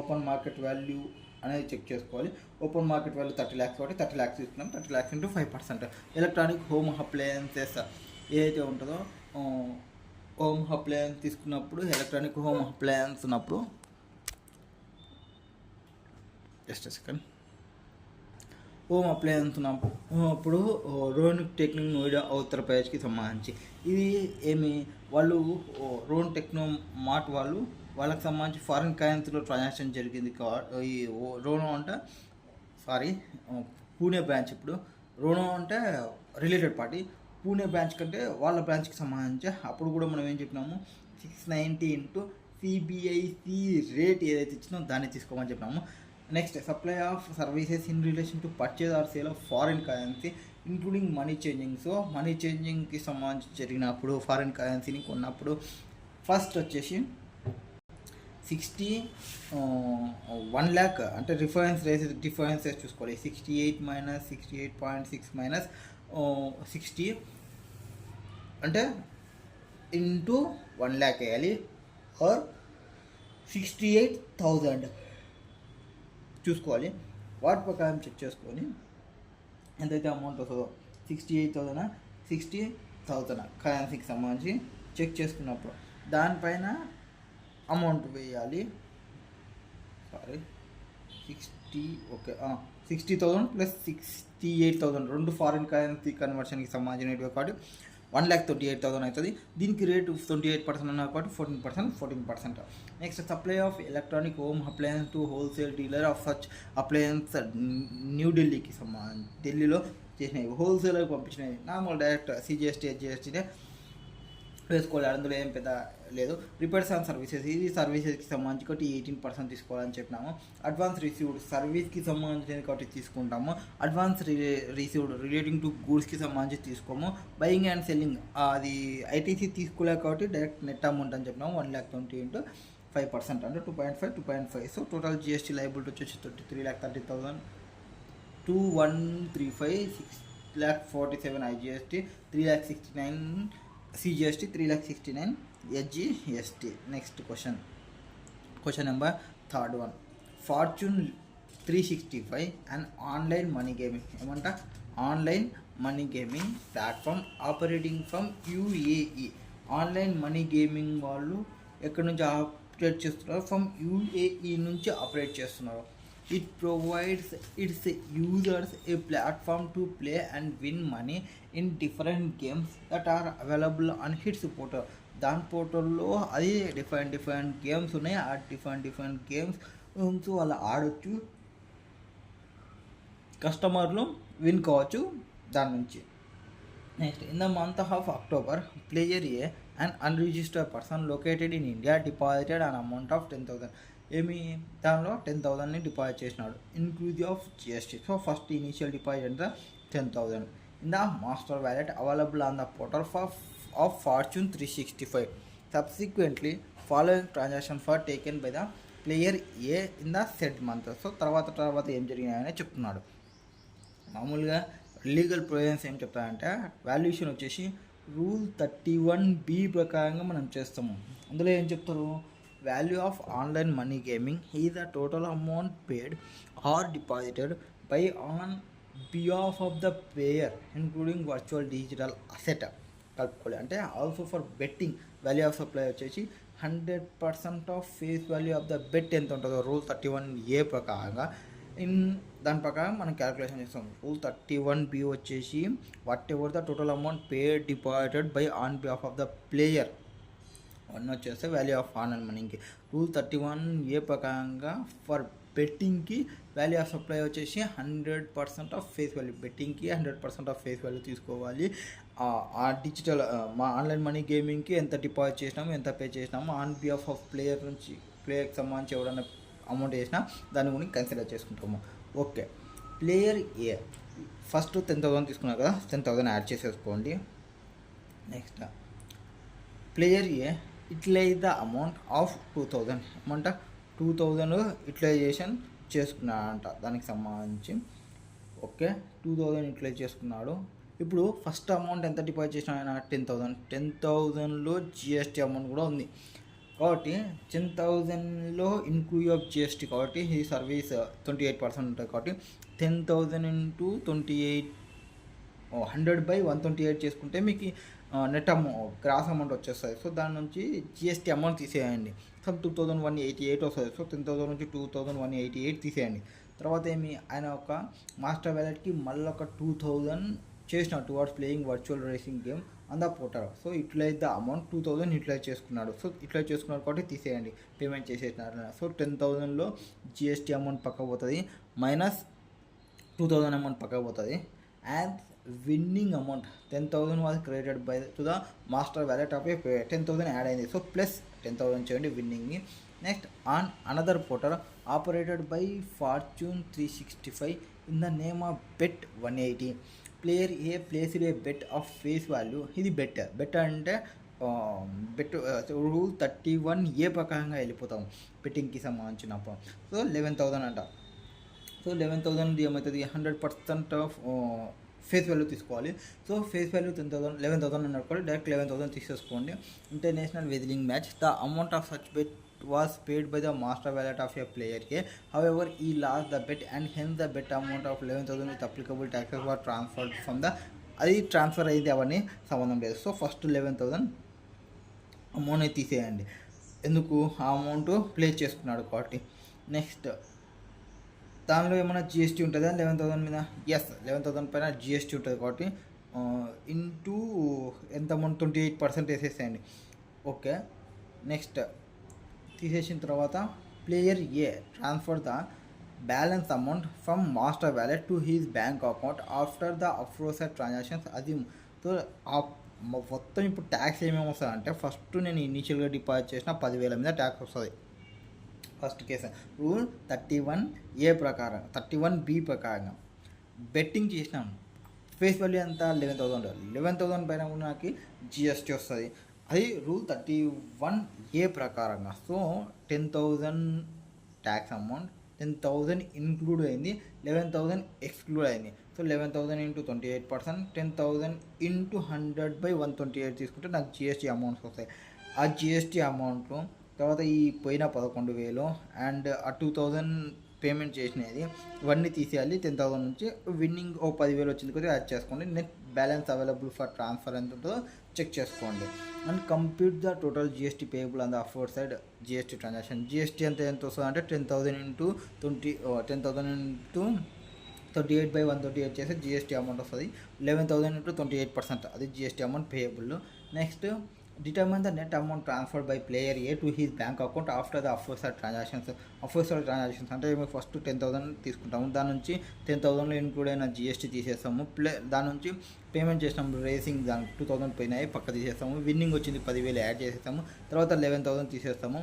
ఓపెన్ మార్కెట్ వాల్యూ అనేది చెక్ చేసుకోవాలి. ఓపెన్ మార్కెట్ వాల్యూ 30 lakhs కాబట్టి 30 lakhs తీసుకున్నాం. 30 lakhs into 5%. Electronic home appliances ఏదైతే ఉంటుందో హోమ్ అప్లయన్స్ తీసుకున్నప్పుడు ఎలక్ట్రానిక్ హోమ్ అప్లయన్స్ ఉన్నప్పుడు జస్ట్ సెకండ్ హోమ్ అప్లయన్స్ ఉన్నప్పుడు రోన్ టెక్నిక్ నోయిడా ఉత్తరప్రదేశ్కి సంబంధించి ఇది ఏమి వాళ్ళు రోన్ టెక్నో మార్ట్ వాళ్ళకి సంబంధించి ఫారిన్ కరెన్సీలో ట్రాన్సాక్షన్ జరిగింది. ఈ రోనో అంటే పూణే బ్రాంచ్. ఇప్పుడు రోనో అంటే రిలేటెడ్ పార్టీ, పూణే బ్రాంచ్ కంటే వాళ్ళ బ్రాంచ్కి సంబంధించి అప్పుడు కూడా మనం ఏం చెప్పినాము 690 into CBIC రేట్ ఏదైతే ఇచ్చినామో దాన్ని తీసుకోమని చెప్పినాము. Next supply of services in relation to purchase or sale of foreign currency including money changing. So money చేంజింగ్కి సంబంధించి జరిగినప్పుడు ఫారిన్ కరెన్సీని కొన్నప్పుడు ఫస్ట్ వచ్చేసి 1 lakh అంటే డిఫరెన్స్ చూసుకోవాలి. 68 minus 68.6 minus 60 అంటే ఇంటూ 1 lakh వేయాలి ఆర్ 68,000 చూసుకోవాలి. వాటి ప్రకారం చెక్ చేసుకొని ఎంతైతే అమౌంట్ వస్తుందో 68,000 60,000 కరెన్సీకి సంబంధించి చెక్ చేసుకున్నప్పుడు దానిపైన అమౌంట్ వేయాలి. 60,000 plus 68,000 రెండు ఫారిన్ కరెన్సీ కన్వర్షన్కి సంబంధించినవి కాబట్టి 1,28,000 అవుతుంది. దీనికి రేటు 28% ఉన్నారు కాబట్టి 14%. Next supply of electronic home appliance to wholesale dealer of such appliance న్యూఢిల్లీకి సంబంధించి ఢిల్లీలో చేసినవి హోల్సేలర్కి పంపించినవి నార్మల్ డైరెక్ట్ సిజిఎస్టీ హెచ్జిఎస్టీనే వేసుకోవాలి, అందులో ఏం పెద్ద లేదు. రిపేర్స్ అండ్ సర్వీసెస్, ఇది సర్వీసెస్కి సంబంధించి కాబట్టి 18% తీసుకోవాలని చెప్పినాము. అడ్వాన్స్ రిసీవ్డ్ సర్వీస్కి సంబంధించినది కాబట్టి తీసుకుంటాము. అడ్వాన్స్ రిసీవ్డ్ రిలేటింగ్ టు గూడ్స్కి సంబంధించి తీసుకోము. బయింగ్ అండ్ సెల్లింగ్ అది ఐటీసీ తీసుకోలేదు కాబట్టి డైరెక్ట్ నెట్ అమౌంట్ అని చెప్పినాము. 1,20,000 into 5% అంటే 2.5. సో టోటల్ జిఎస్టీ లైబిలిటీ వచ్చేసి 3,30,000, 2,135, 6,47 IGST, 3,69 CGST, 3,69 SGST. Next question number third one. Fortune 365 an online money gaming ఏమంట online money gaming platform operating from UAE. Online money gaming వాళ్ళు ఎక్కడి నుంచి operate చేస్తున్నారు? From UAE నుంచి operate చేస్తున్నారు. It provides its users a platform to play and win money in different games that are available on its portal. దాని పోర్టల్లో అది different games ఉన్నాయి. ఆ డిఫరెంట్ గేమ్స్ వాళ్ళు ఆడొచ్చు, కస్టమర్లు విన్ కావచ్చు దాని నుంచి. Next, in the month of October player A and unregistered person located in India deposited an amount of 10,000. దానిలో 10,000ని డిపాజిట్ చేసినాడు inclusive of GST. So first initial deposit ఎంత 10,000 in the master wallet available on the portal of Fortune 365. Subsequently following transaction for taken by the player A in the said month. So తర్వాత ఏం జరిగినాయని చెప్తున్నాడు. మామూలుగా legal provisions ఏం చెప్తారంటే valuation వచ్చేసి rule 31B ప్రకారంగా మనం చేస్తాము. అందులో ఏం చెప్తారు? Value of online money gaming is the total amount paid or deposited by on behalf of the player including virtual digital asset కలుపుకోవాలి. అంటే also for betting value of supply వచ్చేసి 100% of face value of the bet ఎంత ఉంటుందో rule 31A ప్రకారంగా దాని ప్రకారం మనం calculation చేస్తాం. రూల్ 31B వచ్చేసి whatever the total amount paid deposited by on behalf of the player వచ్చేస్తే వాల్యూ ఆఫ్ ఆన్లైన్ మనీకి. రూల్ 31A ప్రకారంగా ఫర్ బెట్టింగ్కి వాల్యూ ఆఫ్ సప్లై వచ్చేసి 100% ఆఫ్ ఫేస్ వాల్యూ, బెట్టింగ్కి 100% ఆఫ్ ఫేస్ వాల్యూ తీసుకోవాలి. ఆ డిజిటల్ మా ఆన్లైన్ మనీ గేమింగ్కి ఎంత డిపాజిట్ చేసినాము, ఎంత పే చేసినాము, ఆన్ బిహాఫ్ ఆఫ్ ప్లేయర్ నుంచి ప్లేయర్కి సంబంధించి ఎవరైనా అమౌంట్ వేసినా దాని గురించి కన్సిడర్ చేసుకుంటాము. ఓకే, ప్లేయర్ ఏ ఫస్ట్ 10,000 తీసుకున్నారు కదా, 10,000 యాడ్ చేసేసుకోండి. Next player a utilize the amount of 2,000 amount 2,000 utilization చేసుకున్నాడంట దానికి సంబంధించి. ఓకే, 2,000 యూటిలైజ్ చేసుకున్నాడు. ఇప్పుడు ఫస్ట్ అమౌంట్ ఎంత డిపాజిట్ చేసినా ఆయన 10,000. 10,000లో జిఎస్టీ అమౌంట్ కూడా ఉంది కాబట్టి 10,000లో ఇన్క్లూడ్ ఆఫ్ జిఎస్టీ కాబట్టి ఈ సర్వీస్ 28% ఉంటుంది కాబట్టి 10,000 into 28 100/128 చేసుకుంటే మీకు నెట్ అమౌంట్ గ్రాస్ అమౌంట్ వచ్చేస్తుంది. సో దాని నుంచి జిఎస్టీ అమౌంట్ తీసేయండి. సో 2,188 వస్తుంది. సో 10,000 నుంచి 2,188 తీసేయండి. తర్వాత ఆయన ఒక మాస్టర్ వ్యాలెట్కి మళ్ళీ ఒక 2,000 చేసిన towards playing virtual racing game on the portal. So utilize the amount 2,000 utilize చేసుకున్నాడు. సో యూటిలైజ్ చేసుకున్నాడు కాబట్టి తీసేయండి, పేమెంట్ చేసేసినారు. సో 10,000లో జిఎస్టీ అమౌంట్ పక్క పోతుంది, మైనస్ 2,000 అమౌంట్ పక్క పోతుంది. And winning amount 10,000 was created by to the master wallet of a 10,000 add అయింది. సో ప్లస్ 10,000 చేయండి విన్నింగ్ని. Next, on another portal operated by Fortune 365 in the name of bet 180. Player A placed a bet of face value. ఇది bet అంటే bet rule 31A ప్రకారంగా వెళ్ళిపోతాం బెట్టింగ్కి సంబంధించినప్పుడు. So 11,000 అంట. So 11,000 ఏమవుతుంది? 100% of face value తీసుకోవాలి. So face value 11,000 అనుకోండి, direct 11,000 తీసేసుకోండి. International wrestling match the amount of such bet was paid by the master wallet of a player A. However, he lost the bet and hence the bet amount of 11,000 with applicable taxes were transferred from the అది transfer అయింది, అవన్నీ సంబంధం లేదు. So first 11,000 amount తీసేయండి, ఎందుకు ఆ amount play చేసుకున్నాడు కాబట్టి. నెక్స్ట్, దానిలో ఏమైనా జిఎస్టీ ఉంటుందా 11,000 మీద? ఎస్, 11,000 పైన జిఎస్టీ ఉంటుంది కాబట్టి ఇంటూ ఎంత అమౌంట్ 28% వేసేసేయండి. ఓకే, నెక్స్ట్ తీసేసిన తర్వాత player a transfer the balance amount from master wallet to his bank account after the aforesaid transactions. అది సో మొత్తం ఇప్పుడు ట్యాక్స్ ఏమేమి వస్తుంది అంటే ఫస్ట్ నేను ఇనీషియల్గా డిపాజిట్ చేసిన 10,000 మీద ట్యాక్స్ వస్తుంది ఫస్ట్ కేసు. రూల్ 31A ప్రకారం 31B ప్రకారంగా బెట్టింగ్ చేసినాము ఫేస్ వాల్యూ ఎంత 11,000 పైన కూడా నాకు జిఎస్టీ వస్తుంది. అది రూల్ 31A ప్రకారంగా. సో 10,000 ట్యాక్స్ అమౌంట్, 10,000 ఇంక్లూడ్ అయింది, 11,000 ఎక్స్క్లూడ్ అయింది. సో 11,000 ఇంటూ 28%, 10,000 ఇంటూ 100/128 తీసుకుంటే నాకు జిఎస్టీ అమౌంట్స్ వస్తాయి. ఆ జిఎస్టీ అమౌంట్ తర్వాత ఈ పోయిన 11,000 అండ్ ఆ 2,000 పేమెంట్ చేసినది ఇవన్నీ తీసేయాలి. 10,000 నుంచి విన్నింగ్ 10,000 వచ్చింది కొద్దిగా యాడ్ చేసుకోండి. Net balance available for transfer ఎంత ఉంటుందో చెక్ చేసుకోండి. And compute the total GST payable on the aforesaid GST transaction. GST ఎంత వస్తుంది అంటే 10,000 ఇంటూ 28/128 చేస్తే జిఎస్టీ అమౌంట్ వస్తుంది. 11,000 ఇంటూ 28% అది GST amount payable. Next determine the net amount transferred by player A to his bank account after the aforesaid transactions. Aforesaid transactions అంటే మేము first 10,000 తీసుకుంటాము, దాని నుంచి 10,000లో ఇంక్లూడ్ అయిన జిఎస్టీ తీసేస్తాము. దాని నుంచి పేమెంట్ చేసినాము రేసింగ్ దానికి 2,000 పోయినాయి పక్క తీసేస్తాము. విన్నింగ్ వచ్చింది 10,000 యాడ్ చేసేస్తాము. తర్వాత 11,000 తీసేస్తాము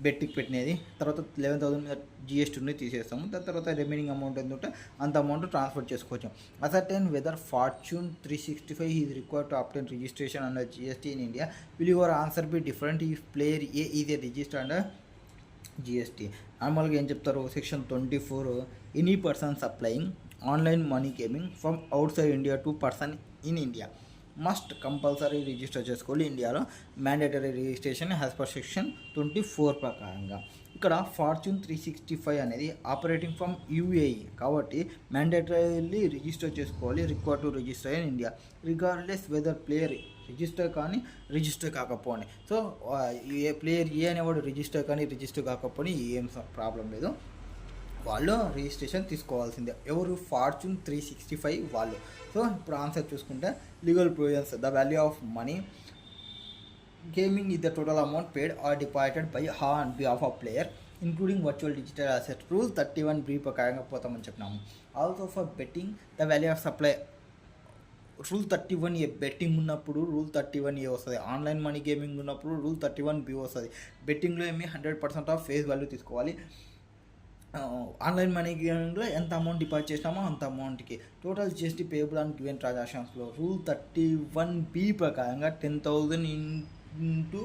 బెట్టికి పెట్టినది. తర్వాత 11,000 మీద జిఎస్టీని తీసేస్తాము. దాని తర్వాత రిమైనింగ్ అమౌంట్ ఎంత ఉంటే అంత అమౌంట్ ట్రాన్స్ఫర్ చేసుకోవచ్చు. Ascertain whether Fortune 365 is required to obtain registration under GST in India. Will your answer be different if player A is a register under GST. నార్మల్గా ఏం చెప్తారు, section 24 any person supplying online money gaming from outside India to person in India must compulsory register చేసుకోవాలి ఇండియాలో. Mandatory registration as per section 24 ప్రకారంగా. ఇక్కడ fortune 365 అనేది operating from UAE కాబట్టి mandatorily register చేసుకోవాలి. Required to register in India regardless whether player register కానీ register కాకపోని. So player A అనేవాడు రిజిస్టర్ కానీ రిజిస్టర్ కాకపోని ఏం ప్రాబ్లం లేదు, వాళ్ళు రిజిస్ట్రేషన్ తీసుకోవాల్సిందే. ఎవరు, ఫార్చ్యూన్ 365 వాళ్ళు. సో ఇప్పుడు ఆన్సర్ చూసుకుంటే legal provisions the value of money gaming is the total amount paid or deposited by on behalf of player including virtual digital asset. Rule 31B ప్రకారంగా పోతామని చెప్పినాము. Also for betting the value of supply. Rule 31A betting ఉన్నప్పుడు rule 31A వస్తుంది. Online money gaming ఉన్నప్పుడు rule 31B వస్తుంది. బెట్టింగ్లో ఏమి 100% of face value తీసుకోవాలి. Online money గేమింగ్లో ఎంత అమౌంట్ డిపాజిట్ చేసినామో అంత అమౌంట్కి. Total GST payable on given ట్రాన్సాక్షన్స్లో రూల్ 31B ప్రకారంగా 10,000 ఇంటూ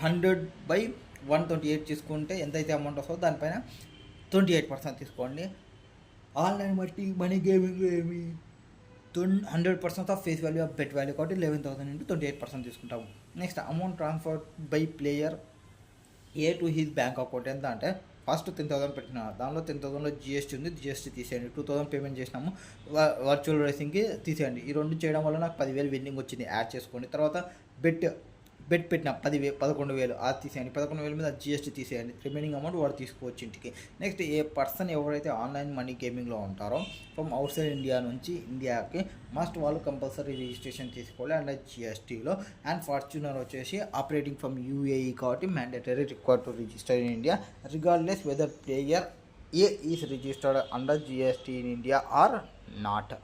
100/128 తీసుకుంటే ఎంతైతే అమౌంట్ వస్తుందో దానిపైన 28% తీసుకోండి. ఆన్లైన్ మనీ గేమింగ్లో ఏమి 100% of face value of bet value కాబట్టి 11,000 ఇంటూ 28% తీసుకుంటాము. Next amount transfer by player A to his bank account ఎంత అంటే ఫస్ట్ 10,000 పెట్టిన దానిలో 10,000లో జిఎస్టీ ఉంది, జిఎస్టీ తీసేయండి. 2,000 పేమెంట్ చేసినాము వర్చువల్ రేసింగ్కి తీసేయండి. ఈ రెండు చేయడం వల్ల నాకు 10,000 విన్నింగ్ వచ్చింది యాడ్ చేసుకోండి. తర్వాత బెట్ పెట్టిన 11,000 అది తీసేయండి. 11,000 మీద జిఎస్టీ తీసేయండి. రిమైనింగ్ అమౌంట్ వాడు తీసుకోవచ్చు ఇంటికి. నెక్స్ట్ ఏ పర్సన్ ఎవరైతే ఆన్లైన్ మనీ గేమింగ్లో ఉంటారో ఫ్రమ్ అవుట్ సైడ్ ఇండియా నుంచి ఇండియాకి మస్ట్ వాళ్ళు కంపల్సరీ రిజిస్ట్రేషన్ తీసుకోవాలి అండ్ జిఎస్టీలో. అండ్ ఫార్చ్యూనర్ వచ్చేసి ఆపరేటింగ్ ఫ్రమ్ యూఏఈ కాబట్టి mandatory required to register in India regardless whether player A is registered under GST in India or not.